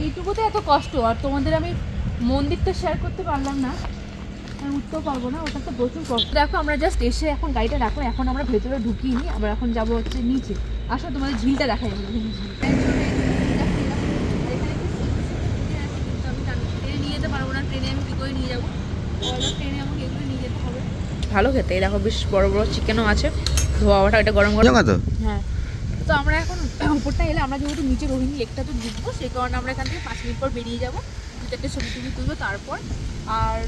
এইটুকুতে এত কষ্ট, আর তোমাদের আমি মন্দিরটা শেয়ার করতে পারলাম না, আমি উঠতেও পারবো না, ওটা তো প্রচুর কষ্ট। দেখো আমরা জাস্ট এসে এখন গাড়িটা রাখো, এখন আমরা ভেতরে ঢুকিনি, আমরা এখন যাবো হচ্ছে নিচে। আসলে তোমাদের ঝিলটা দেখা যাবে, ট্রেনে নিয়ে যেতে পারবো না, ট্রেনে আমি কী করে নিয়ে যাবো, ট্রেনে আমাকে এগুলো নিয়ে যেতে হবে। ভালো খেতে, এই দেখো বেশ বড় বড় চিকেনও আছে, ধোয়া ওটা, এটা গরম গরম তো। হ্যাঁ, তো আমরা এখন উপরটা এলে, আমরা যেহেতু নিচে রোহিণী লেকটা তো ঢুকবো, সেই কারণে আমরা এখান থেকে 5 মিনিট পর বেরিয়ে যাবো, 2-4টে ছবি টবি তুলবো তারপর। আর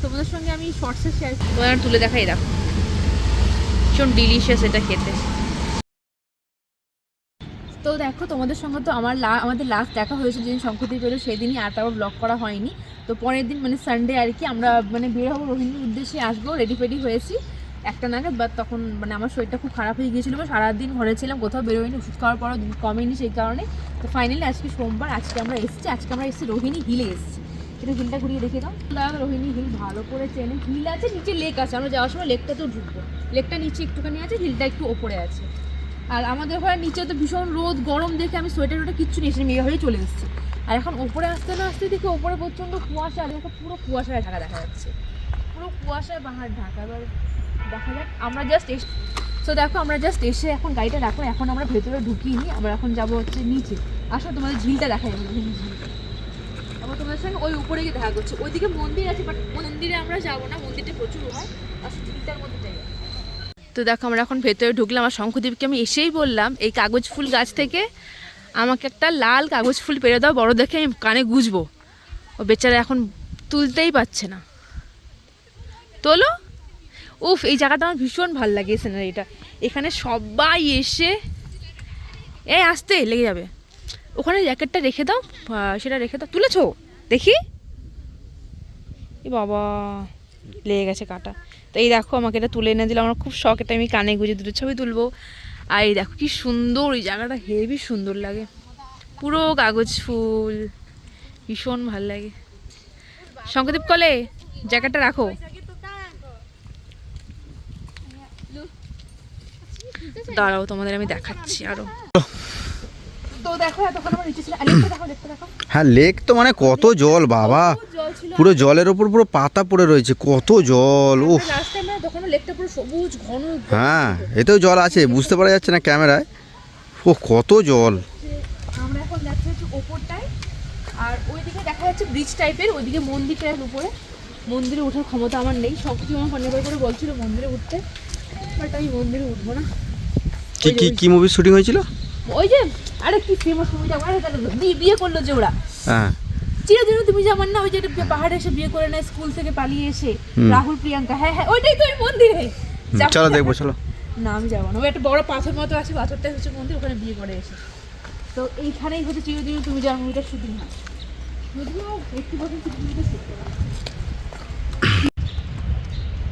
তোমাদের সঙ্গে আমি শর্টসে শেয়ার তুলে দেখাই, দেখো ভীষণ ডিলিশিয়াস এটা খেতে। তো দেখো তোমাদের সঙ্গে তো আমাদের লাস্ট দেখা হয়েছে যেদিন শঙ্খদ্বীপ পেলো, সেদিনই, আর তারপর ব্লগ করা হয়নি। তো পরের দিন মানে সানডে আর কি, আমরা মানে বের হবো রোহিণীর উদ্দেশ্যে, আসবো, রেডি ফেডি হয়েছি 1টা নাগাদ। বাট তখন মানে আমার শরীরটা খুব খারাপ হয়ে গিয়েছিলো, সারাদিন ঘরে ছিলাম, কোথাও বেরোয়নি, ওষুধ খাওয়ার পরও কমেনি, সেই কারণে। তো ফাইনালি আজকে সোমবার, আজকে আমরা এসেছি রোহিণী হিলে এসেছি। এটা হিলটা ঘুরিয়ে দেখে দাও। রোহিণী হিল ভালো করে চেনে, হিল আছে নিচে, লেক আছে, আমরা যাওয়ার সময় লেকটাতেও ঢুকবো, লেকটা নিচে একটুখানি আছে, হিলটা একটু ওপরে আছে। আর আমাদের ঘরে নিচে তো ভীষণ রোদ গরম দেখে আমি সোয়েটার কিচ্ছু নিয়ে এসে মেয়ে হয়ে চলে এসেছি। আর এখন ওপরে আসতে না আসতে দেখি ওপরে প্রচণ্ড কুয়াশা, আর এখন পুরো কুয়াশায় ঢাকা দেখা যাচ্ছে, পুরো কুয়াশায় পাহাড় ঢাকা। এবার দেখা যাক, আমরা জাস্ট এসে এখন গাড়িটা রাখো, এখন আমরা ভেতরে ঢুকিনি, আমরা এখন যাবো হচ্ছে নিচে। আসলে তোমাদের ঝিলটা দেখা যাবে, ঝিলটা আবার তোমাদের সঙ্গে ওই উপরে গিয়ে দেখা করছে, ওইদিকে মন্দির আছে, বাট মন্দিরে আমরা যাবো না, মন্দিরটা প্রচুর হয়, আর ঝিলটার মধ্যে যাই। তো দেখো আমরা এখন ভেতরে ঢুকলাম, আমার শঙ্খদ্বীপকে আমি এসেই বললাম এই কাগজ ফুল গাছ থেকে আমাকে একটা লাল কাগজ ফুল পেরে দাও, বড় দেখে আমি কানে গুঁজবো। ও বেচারা এখন তুলতেই পারছে না, তোলো। উফ, এই জায়গাটা আমার ভীষণ ভালো লাগে, সিনারিটা। এখানে সবাই এসে আসতে লেগে যাবে, ওখানে জ্যাকেটটা রেখে দাও, সেটা রেখে দাও, তুলেছো দেখি, এ বাবা লেগে গেছে কাটা। তো এই দেখো আমাকে এটা তুলে এনে দিল, আমার খুব শখ, এটা আমি কানে গুঁজে 2টো ছবি তুলবো। আর এই দেখো কি সুন্দর, এই জায়গাটা হেবি সুন্দর লাগে, পুরো কাগজ ফুল, ভীষণ ভাল লাগে। শঙ্করদীপ কলে জ্যাকেটটা রাখো, দাঁড়াও তোমাদের আমি দেখাচ্ছি আরো। তো দেখো এতক্ষণ আমার নিচে ছিল, দেখো। হ্যাঁ, লেক তো মানে কত জল বাবা, পুরো জলের ওপর পুরো পাতা পড়ে রয়েছে, কত জল। উফ, হ্যাঁ এতেও জল আছে, বুঝতে পারা যাচ্ছে না ক্যামেরায়, ও কত জল। আমরা এখন যাচ্ছি হচ্ছে ওপরটায়, আর ওইদিকে দেখা যাচ্ছে ব্রিজ টাইপের, ওইদিকে মন্দিরটার উপরে। মন্দিরে ওঠার ক্ষমতা আমার নেই, সব কিছু আমার ফোনে করে বলছিল মন্দিরে উঠতে, বাট আমি মন্দিরে উঠবো না। কি মুভির শুটিং হয়েছিল? ওই যে আরে কি ফেমাস মুভিটা, বিয়ে করলো যে ওরা, হ্যাঁ চিরদিন তুমি যেমন না, ওই যে পাহাড়ে এসে বিয়ে করে নেয় স্কুল থেকে পালিয়ে এসে, রাহুল প্রিয়াঙ্কা, হ্যাঁ হ্যাঁ ওইটাই তো মন্দিরে। চলো দেখবো, চলো। না আমি যাবো না, ওই একটা বড় পাথর মতো আছে, পাথরটাই হচ্ছে মন্দির, ওখানে বিয়ে করে এসে। তো এইখানেই হচ্ছে চিরদিন তুমি যেমন মুভিটা শুটিং হয়,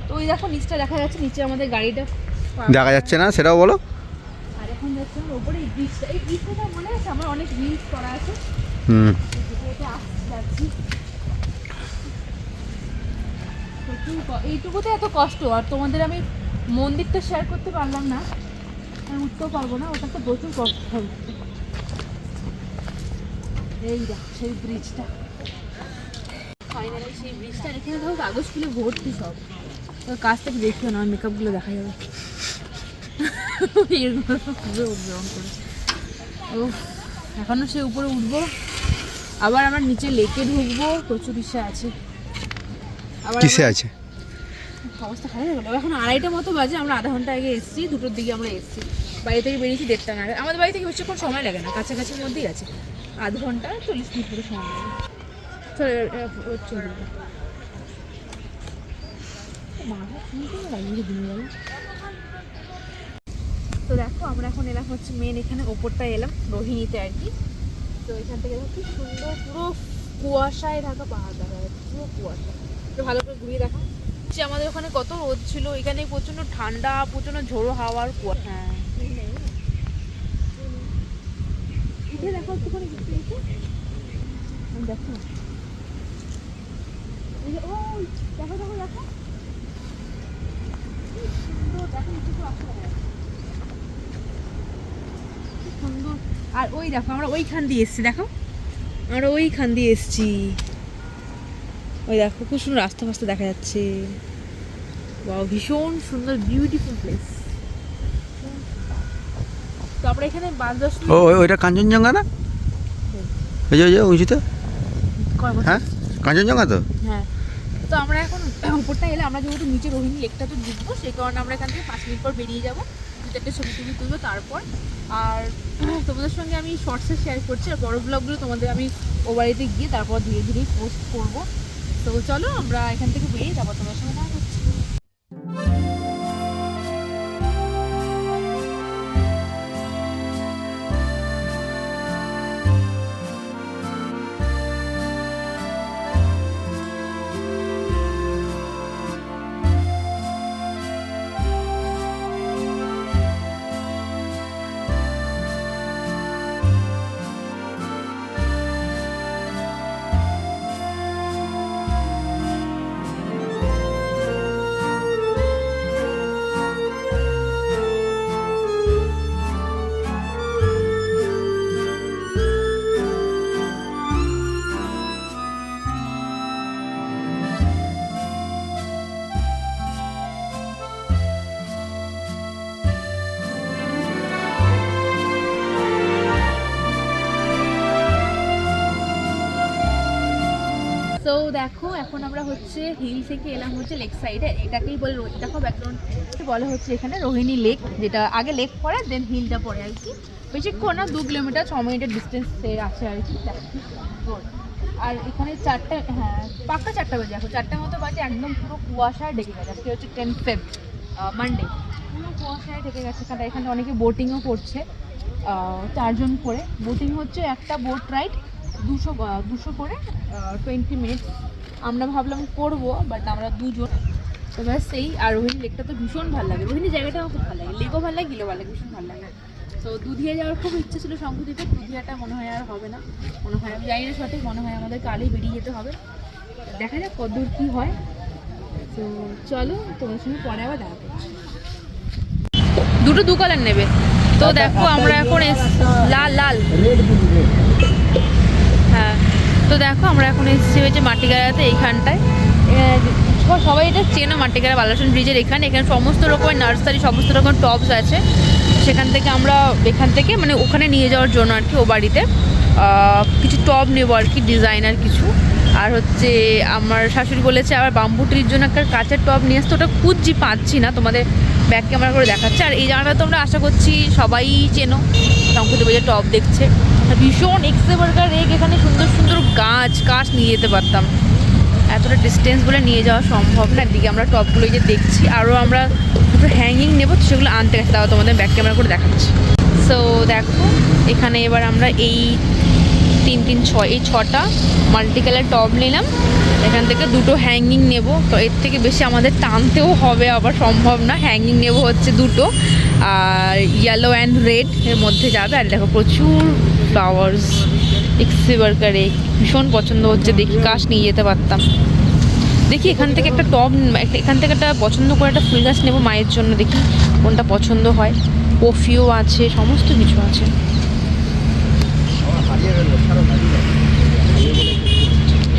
তো ওই দেখো নিচটা দেখা যাচ্ছে, নিচে আমাদের গাড়িটা দেখা যাচ্ছে না সেটাও বলো। আর এখন যাচ্ছে আমরা উপরে, এই ব্রিজটা, এই ব্রিজটা মনে আছে আমার অনেক রিলস করা আছে। এইটুকুতে এত কষ্ট, আর তোমাদের আমি মন্দিরটা শেয়ার করতে পারলাম না, আমি উঠতেও পারবো না, ওটা তো প্রচুর কষ্ট হবে। এই দেখো সেই ব্রিজটা, ফাইনালি সেই ব্রিজটা, এখানে ধরো কাগজ ফুলে ভর্তি সব, তো কাছ থেকে দেখিও না, আমার মেকআপগুলো দেখা যাবে। ও এখনো সে উপরে উঠবো, আবার আমার নিচে লেকে ঢুকবো, প্রচুর ইচ্ছা আছে। আবার কিসে আছে অবস্থা খারাপ হয়ে গেলো। এখন 2:30 মতো বাজে, আমরা আধা ঘন্টা আগে এসেছি, 2টোর দিকে আমরা এসেছি, বাড়ি থেকে বেরিয়েছি 1:30 নাগাদ। আমাদের বাড়ি থেকে বেশিক্ষণ সময় লাগে না, কাছাকাছির মধ্যেই আছে, আধ ঘন্টা 40 মিনিট করে সময় লাগে। তো দেখো আমরা এখন এলাম হচ্ছে মেন, এখানে ওপরটায় এলাম রোহিণীতে আর কি। তো এখান থেকে দেখো কি সুন্দর, পুরো কুয়াশায় ঢাকা পাহাড় দেখা যাচ্ছে, পুরো কুয়াশা। তো ভালো করে ঘুরিয়ে দেখা যে আমাদের ওখানে কত রোদ ছিল, এখানে প্রচন্ড ঠান্ডা, প্রচন্ড ঝোড়ো হাওয়ার কুয়াশা। হ্যাঁ দেখো একটুখানি দেখো, দেখো দেখো দেখো সুন্দর। আর ওই দেখো আমরা ওইখান দিয়ে এসেছি, দেখো আমরা ওইখান দিয়ে এসছি, ওই দেখো খুব সুন্দর রাস্তা ফাস্তা দেখা যাচ্ছে। ওয়াও, ভীষণ সুন্দর বিউটিফুল প্লেস। তো আমরা এখানে 5-10 ও ওইটা কাঞ্চনজঙ্ঘা না? ওই যে উঁচুতে, হ্যাঁ কাঞ্চনজঙ্ঘা তো। হ্যাঁ, তো আমরা এখন উপরটা এলে, আমরা যেহেতু নিচে রোহিণী লেকটা তো দেখবো, সেই কারণে আমরা এখান থেকে 5 মিনিট পর বেরিয়ে যাবো, 2-4টে ছবি টবি তুলবো তারপর। আর তোমাদের সঙ্গে আমি শর্টসে শেয়ার করছি, আর বড় ব্লগগুলো তোমাদের আমি ও বাড়িতে গিয়ে তারপর ধীরে ধীরে পোস্ট করবো। তো চলো আমরা এখান থেকে বেরিয়ে যাবো, তোমার সঙ্গে দেখা হচ্ছে। তো দেখো এখন আমরা হচ্ছে হিল থেকে এলাম হচ্ছে লেক সাইডে, এটাকেই বলে দেখো ব্যাকগ্রাউন্ড বলা হচ্ছে এখানে রোহিণী লেক, যেটা আগে লেক পড়ে দেন হিলটা পড়ে আর কি। বেশিক্ষণ না, 2 কিলোমিটার 6 মিনিটের ডিস্টেন্সে আছে আর কি। আর এখানে 4টে, হ্যাঁ পাক্কা 4টা বাজে, এখন 4টার মতো বাজে, একদম পুরো কুয়াশায় ঢেকে গেছে। আজকে হচ্ছে 10 ফেব, মানডে, পুরো কুয়াশায় ঢেকে গেছে। কারণ এখানে অনেকে বোটিংও করছে, 4 জন করে বোটিং হচ্ছে, একটা বোট রাইড 200 করে 20 মিনিট। আমরা ভাবলাম করবো, বাট আমরা 2 জন। তো ব্যাস সেই। আর রোহিণী লেকটা তো ভীষণ ভালো লাগে, রোহিণী জায়গাটা আমার খুব ভালো লাগে, লেকও ভালো লাগে, গিলেও ভালো লাগে, ভীষণ ভালো লাগে। তো দুধিয়া যাওয়ার খুব ইচ্ছে ছিল শঙ্কুদ্বীপে, দুধিয়াটা মনে হয় আর হবে না, মনে হয়, আমি জানি না সঠিক, মনে হয় আমাদের কালই বেরিয়ে যেতে হবে। দেখা যাক কতদূর কী হয়। তো চলো তোমার সঙ্গে পরে আবার দেখা করছি। দুটো 2 কালার নেবে। তো দেখো আমরা এখন লাল লাল, হ্যাঁ। তো দেখো আমরা এখন এসেছি হচ্ছে মাটিগাড়াতে, এইখানটায় সবাই এটা চেনো, মাটিগাড়া বালাসন ব্রিজের এখানে সমস্ত রকমের নার্সারি, সমস্ত রকম টবস আছে। সেখান থেকে আমরা এখান থেকে মানে ওখানে নিয়ে যাওয়ার জন্য আর কি, ও বাড়িতে কিছু টব নেবো আর কি, ডিজাইনার কিছু। আর হচ্ছে আমার শাশুড়ি বলেছে আবার বাম্বু ট্রির জন্য একটা কাঁচের টব নিয়ে আসতে, ওটা খুঁজছি পাচ্ছি না, তোমাদের ব্যাক ক্যামেরা করে দেখাচ্ছে। আর এই জায়গাটা তোমরা আশা করছি সবাই চেনো, শঙ্কুদ্বীপে যে টব দেখছে, ভীষণ এক্সেবার্গার রেক, এখানে সুন্দর সুন্দর গাছ নিয়ে যেতে পারতাম, এতটা ডিস্টেন্স বলে নিয়ে যাওয়া সম্ভব না। এদিকে আমরা টপগুলো যে দেখছি, আরও আমরা দুটো হ্যাঙ্গিং নেবো, সেগুলো আনতে গেছে, তাও তোমাদের ব্যাক ক্যামেরা করে দেখাচ্ছি। সো দেখো এখানে এবার আমরা এই 3-3-6 এই 6টা মাল্টি কালার টপ নিলাম, এখান থেকে দুটো হ্যাঙ্গিং নেব। তো এর থেকে বেশি আমাদের টানতেও হবে, আবার সম্ভব না। হ্যাঙ্গিং নেব হচ্ছে দুটো, আর ইয়েলো অ্যান্ড রেড এর মধ্যে যাবে। আর দেখো প্রচুর ফ্লাওয়ার্স, এক্সেবার্গারে ভীষণ পছন্দ হচ্ছে, দেখি কাশ নিয়ে যেতে পারতাম। দেখি এখান থেকে একটা টব, এখান থেকে একটা পছন্দ করে একটা ফুল গাছ নেবো মায়ের জন্য, দেখি কোনটা পছন্দ হয়। কফিও আছে, সমস্ত কিছু আছে।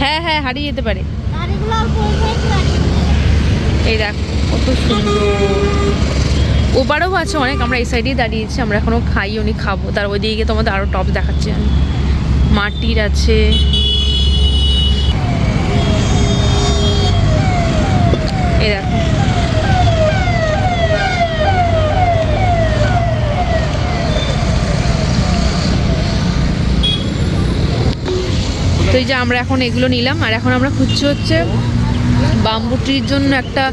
হ্যাঁ হ্যাঁ হারিয়ে যেতে পারে। এই দেখ কত সুন্দর, ওপারেও আছে অনেক। আমরা এই সাইডেই দাঁড়িয়েছি, আমরা এখনো খাইও নি, খাবো। তার ওই দিকে তোমাদের আরও টপ দেখাচ্ছি আমি, মাটির আছে। এই দেখো তো এই যে আমরা এখন এগুলো নিলাম। আর এখন আমরা খুঁজছি হচ্ছে বাম্বু ট্রির জন্য একটা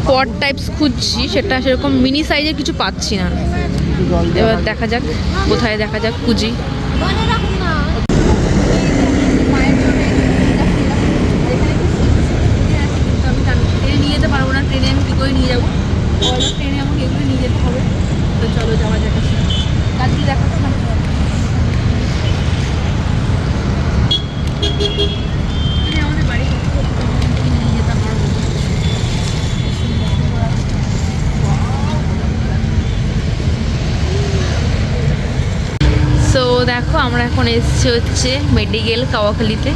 পট টাইপস খুঁজছি, সেটা সেরকম মিনি সাইজের কিছু পাচ্ছি না। এবার দেখা যাক কোথায়, দেখা যাক খুঁজি। ট্রেনে নিয়ে যেতে পারবো না, ট্রেনে আমি কী করে নিয়ে যাবো, ট্রেনে আমাকে এগুলো নিয়ে যেতে হবে। তো চলো যাওয়া যাক, কাজগুলো দেখাচ্ছি না। আমাদের বাড়ি নিয়ে যেতাম আরো। সো দেখো আমরা এখন এসেছি হচ্ছে মেডিকেল কাওয়াখালীতে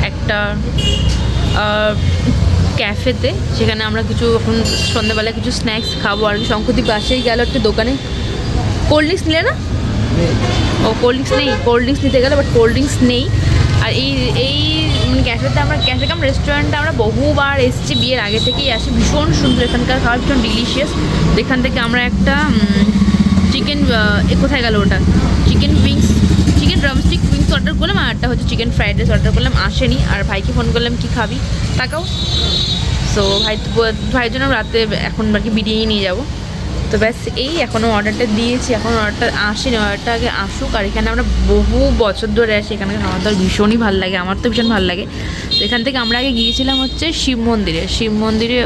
একটা ক্যাফেতে, সেখানে আমরা কিছু এখন সন্ধ্যাবেলা কিছু স্ন্যাক্স খাবো। আর শঙ্কুদ্বীপ পাশেই গেল একটা দোকানে, কোল্ড ড্রিঙ্কস নিলে না, ও কোল্ড ড্রিঙ্কস নেই, কোল্ড ড্রিঙ্কস নিতে গেলে বাট কোল্ড ড্রিঙ্কস নেই। আর এই মানে ক্যাফে কাম রেস্টুরেন্টে আমরা বহুবার এসেছি, বিয়ের আগে থেকেই আসি, ভীষণ সুন্দর এখানকার খাবার, ভীষণ ডিলিশিয়াস। এখান থেকে আমরা একটা চিকেন, কোথায় গেল ওটা, চিকেন ড্রামস্টিক উইংস অর্ডার করলাম, আর একটা হচ্ছে চিকেন ফ্রাইড রাইস অর্ডার করলাম, আসেনি। আর ভাইকে ফোন করলাম কি খাবি তাকাও, সো ভাইয়ের জন্য রাতে এখন বাকি বিরিয়ানি নিয়ে যাবো। তো ব্যাস এই এখনও অর্ডারটা দিয়েছি, এখন অর্ডারটা আসেনি, অর্ডারটা আগে আসুক। আর এখানে আমরা বহু বছর ধরে আসি, এখানকার খাওয়া দাওয়া ভীষণই ভালো লাগে, আমার তো ভীষণ ভালো লাগে। তো এখান থেকে আমরা আগে গিয়েছিলাম হচ্ছে শিব মন্দিরে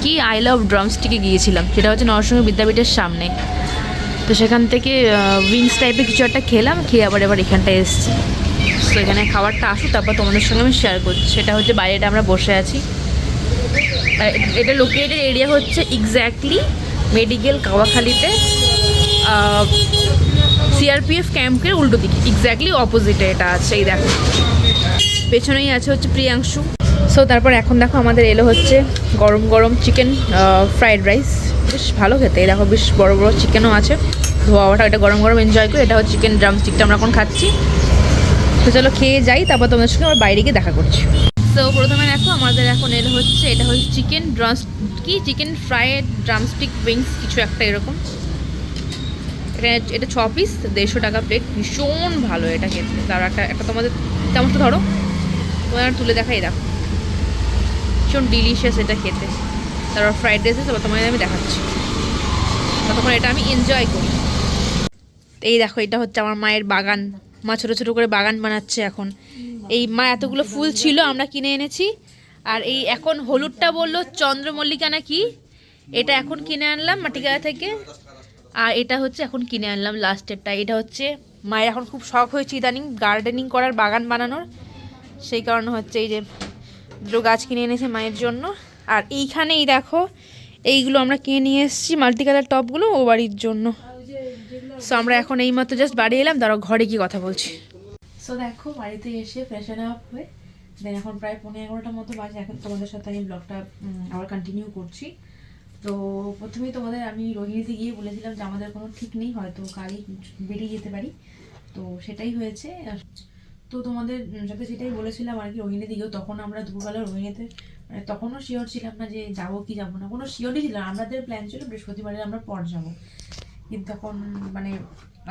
কি আই লাভ ড্রামস্টিকে গিয়েছিলাম, সেটা হচ্ছে নরসিংহ বিদ্যাপীঠের সামনে। তো সেখান থেকে উইংস টাইপের কিছু একটা খেলাম, খেয়ে এবার এখানটায় এসেছি। তো এখানে খাবারটা আসুক, তারপর তোমাদের সঙ্গে আমি শেয়ার করছি। সেটা হচ্ছে বাইরেটা আমরা বসে আছি, এটা লোকেটেড এরিয়া হচ্ছে এক্স্যাক্টলি মেডিকেল কাওয়াখালীতে, সিআরপিএফ ক্যাম্পের উল্টো দিকে, এক্স্যাক্টলি অপোজিটে এটা আছে। এই দেখো পেছনেই আছে হচ্ছে প্রিয়াংশু। সো তারপর এখন দেখো আমাদের এলো হচ্ছে গরম গরম চিকেন ফ্রাইড রাইস, বেশ ভালো খেতে। এই দেখো বেশ বড় বড় চিকেনও আছে, ধোয়াটা এটা গরম গরম এনজয় করে। এটা হচ্ছে চিকেন ড্রামস্টিকটা আমরা এখন খাচ্ছি। তো চলো খেয়ে যাই, তারপর তোমাদের সঙ্গে আবার বাইরে গিয়ে দেখা করছি। তো প্রথমে দেখো আমাদের এখন এলো হচ্ছে, এটা হচ্ছে চিকেন ফ্রাইড ড্রামস্টিক উইংস কিছু একটা এরকম। এটা 6 পিস, 150 টাকা প্লেট, ভীষণ ভালো এটা খেতে। তার একটা তোমাদের চামচটা ধরো, তোমার তুলে দেখাই, দেখো ভীষণ ডিলিশিয়াস এটা খেতে। তারপর ফ্রাইড রাইস আছে, তোমাদের আমি দেখাচ্ছি, ততক্ষণ এটা আমি এনজয় করি। এই দেখো এটা হচ্ছে আমার মায়ের বাগান, মা ছোটো ছোটো করে বাগান বানাচ্ছে এখন। এই মা এতগুলো ফুল ছিল আমরা কিনে এনেছি, আর এই এখন হলুদটা বললো চন্দ্রমল্লিকা না কি, এটা এখন কিনে আনলাম মাটিগাড়া থেকে। আর এটা হচ্ছে এখন কিনে আনলাম লাস্টেরটা। এটা হচ্ছে মায়ের এখন খুব শখ হয়েছে ইদানিং গার্ডেনিং করার, বাগান বানানোর, সেই কারণে হচ্ছে এই যে দুটো গাছ কিনে এনেছে মায়ের জন্য। আর এইখানেই দেখো এইগুলো আমরা কিনে নিয়ে এসেছি, মাল্টি কালার টপগুলো ও বাড়ির জন্য। সো আমরা এখন এইমাত্র জাস্ট বাড়ি এলাম, দাঁড়াও ঘরে গিয়ে কথা বলছি। সো দেখো বাড়িতে এসে ফ্রেশন আপ হয়ে দেন এখন প্রায় 11:30 মতো বাজে। এখন তোমাদের সাথে আমি ব্লগটা আবার কন্টিনিউ করছি। তো প্রথমেই তোমাদের আমি রোহিণীতে গিয়ে বলেছিলাম যে আমাদের কোনো ঠিক নেই, হয়তো কালই বেরিয়ে যেতে পারি, তো সেটাই হয়েছে। তো তোমাদের সাথে সেটাই বলেছিলাম আর কি রোহিণীতে গিয়েও। তখন আমরা দুপুরবেলা রোহিণীতে মানে তখনও শিওর ছিলাম না যে যাবো কি যাবো না, কোনো শিওরই ছিল না। আমাদের প্ল্যান ছিল বৃহস্পতিবারে আমরা পর যাবো, কিন্তু এখন মানে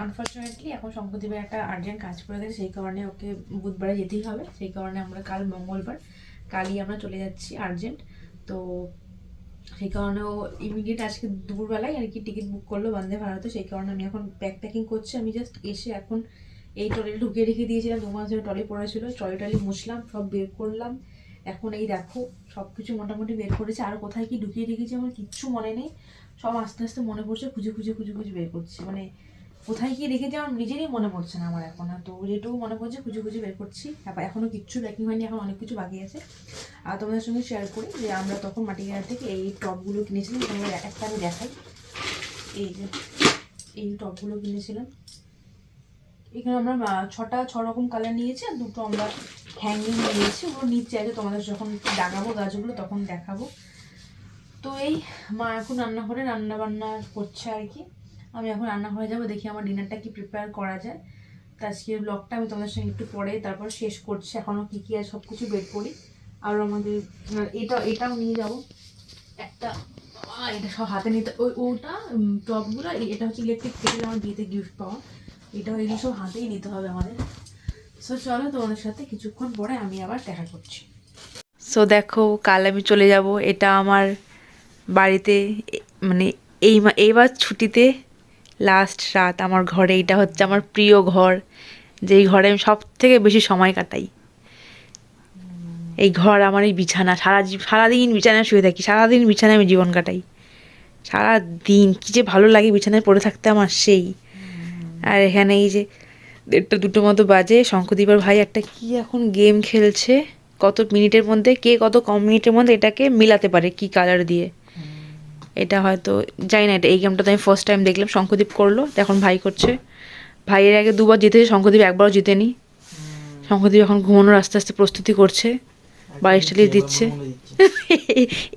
আনফর্চুনেটলি এখন শঙ্করদ্বীপের একটা আর্জেন্ট কাজ করে গেছে, সেই কারণে ওকে বুধবারে যেতেই হবে। সেই কারণে আমরা কাল মঙ্গলবার, কালই আমরা চলে যাচ্ছি আর্জেন্ট। তো সেই কারণে ও ইমিডিয়েট আজকে দুপুরবেলায় আর কি টিকিট বুক করলো বন্দে ভারতে। সেই কারণে আমি এখন প্যাকিং করছি। আমি জাস্ট এসে এখন এই ট্রলিটা ঢুকিয়ে রেখে দিয়েছিলাম, 2 মাস ধরে ট্রলি পড়েছিল, ট্রলি মুছলাম, সব বের করলাম। এখন এই দেখো সব কিছু মোটামুটি বের করেছি। আর কোথায় কি ঢুকিয়ে রেখেছি আমার কিচ্ছু মনে নেই, সব আস্তে আস্তে মনে পড়ছে, খুঁজে বের করছি। মানে কোথায় কি রেখেছি আমার নিজেরই মনে পড়ছে না আমার এখন। তো যেটুকু মনে পড়ছে খুঁজে বের করছি। তারপর এখনও কিচ্ছু প্যাকিং হয়নি, এখন অনেক কিছু বাকি আছে। আর তোমাদের সঙ্গে শেয়ার করি যে আমরা তখন মাটিগাড়া থেকে এই টপগুলো কিনেছিলাম, তোমাদের একটা আমি দেখাই। এই যে এই টপগুলো কিনেছিলাম, এখানে আমরা 6 রকম কালার নিয়েছি, আর 2টো আমরা হ্যাঙ্গিং নিয়েছি। ওগুলো নিচে আছে, তোমাদের যখন লাগাবো গাছগুলো তখন দেখাবো। তো এই মা এখন রান্নাঘরে রান্নাবান্না করছে আর কি। আমি এখন রান্নাঘরে যাবো, দেখি আমার ডিনারটা কি প্রিপেয়ার করা যায়। তো আজকের ব্লগটা আমি তোমাদের সঙ্গে একটু পরে তারপর শেষ করছি। এখনও কী কী আছে সব কিছু বের করি। আর আমাদের এটাও নিয়ে যাবো একটা, এটা সব হাতে নিতে, ওটা টপগুলো, এটা হচ্ছে ইলেকট্রিক কেটেল আমার বিয়েতে গিফট পাওয়া, এটাও এগুলো সব হাতেই নিতে হবে আমাদের। সো চলো তোমাদের সাথে কিছুক্ষণ পরে আমি আবার দেখা করছি। সো দেখো কাল আমি চলে যাব, এটা আমার বাড়িতে মানে এইবার ছুটিতে লাস্ট রাত আমার ঘরে। এটা হচ্ছে আমার প্রিয় ঘর, যেই ঘরে আমি সব থেকে বেশি সময় কাটাই। এই ঘর আমার, এই বিছানা, সারাদিন বিছানায় শুয়ে থাকি, সারাদিন বিছানায় আমি জীবন কাটাই, সারাদিন কী যে ভালো লাগে বিছানায় পড়ে থাকতে আমার সেই। আর এখানে এই যে 1:30-2টো মতো বাজে, শঙ্করদীপের ভাই একটা কি এখন গেম খেলছে, কত মিনিটের মধ্যে কে কত কম মিনিটের মধ্যে এটাকে মিলাতে পারে কি কালার দিয়ে। এটা হয়তো জানি না, এটা এই গেমটা তো আমি ফার্স্ট টাইম দেখলাম, শঙ্করদীপ করলো, এখন ভাই করছে। ভাইয়ের আগে দুবার জিতেছে, শঙ্খদ্বীপ একবারও জিতেনি। শঙ্খদ্বীপ এখন ঘুমানোর আস্তে আস্তে প্রস্তুতি করছে, বালিশ টালিশ দিচ্ছে।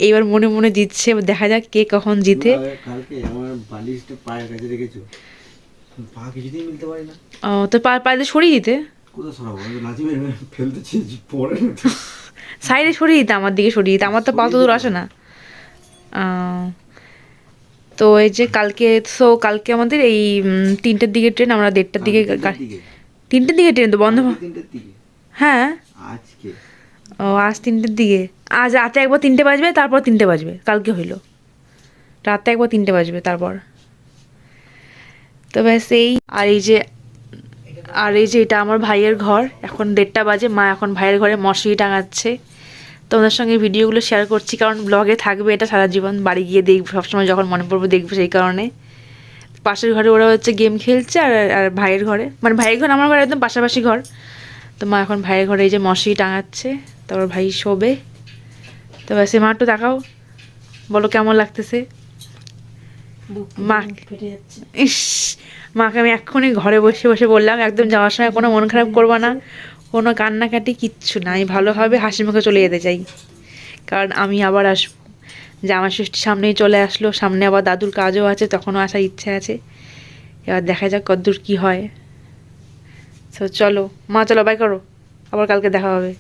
এইবার মনে মনে জিতছে, এবার দেখা যাক কে কখন জিতে। কালকে আমার বালিশটা পায়ের কাছে রেখেছো, পা কিছুতেই মিলতে পারি না। ও তো পায়ে সরিয়ে দিতে, কোথায় সরাবো, নাচিবে ফেলতে চেয়েছি পরে সাইডে সরিয়ে দিতে, আমার দিকে সরিয়ে দিতে, আমার তো পা তো দূর আসে না। তো এই যে কালকে আমাদের এই 3টের দিকে ট্রেন, আমরা 1:30টার দিকে 3টের দিকে ট্রেন তো বন্ধ। হ্যাঁ আজকে ও আজ 3টের দিকে, আজ রাতে একবার 3টে বাজবে, তারপর 3টে বাজবে, কালকে হইলো রাতে একবার 3টে বাজবে তারপর। তো ব্যাস এই, আর এই যে এটা আমার ভাইয়ের ঘর, এখন 1:30টা বাজে, মা এখন ভাইয়ের ঘরে মশারি টাঙাচ্ছে। তোমাদের সঙ্গে ভিডিওগুলো শেয়ার করছি কারণ ব্লগে থাকবে এটা সারা জীবন, বাড়ি গিয়ে দেখবো সবসময়, যখন মনে পড়বে দেখবো, সেই কারণে। পাশের ঘরে ওরা হচ্ছে গেম খেলছে, আর ভাইয়ের ঘরে, মানে ভাইয়ের ঘর আমার ঘরে একদম পাশাপাশি ঘর। তো মা এখন ভাইয়ের ঘরে এই যে মশারি টাঙাচ্ছে, তারপর ভাই শোবে। তো ব্যাস, মা একটু দেখাও, বলো কেমন লাগতেছে। মা ইস, মাকে আমি এক্ষুনি ঘরে বসে বসে বললাম একদম যাওয়ার সময় কোনো মন খারাপ করবা না, কোনো কান্নাকাটি কিচ্ছু না, আমি ভালোভাবে হাসি মুখে চলে যেতে চাই, কারণ আমি আবার আসবো। জামাই ষষ্ঠী সামনেই চলে আসলো, সামনে আবার দাদুর কাজও আছে, তখনও আসার ইচ্ছে আছে। এবার দেখা যাক কতদূর কী হয়। তো চলো মা, চলো বাই করো, আবার কালকে দেখা হবে।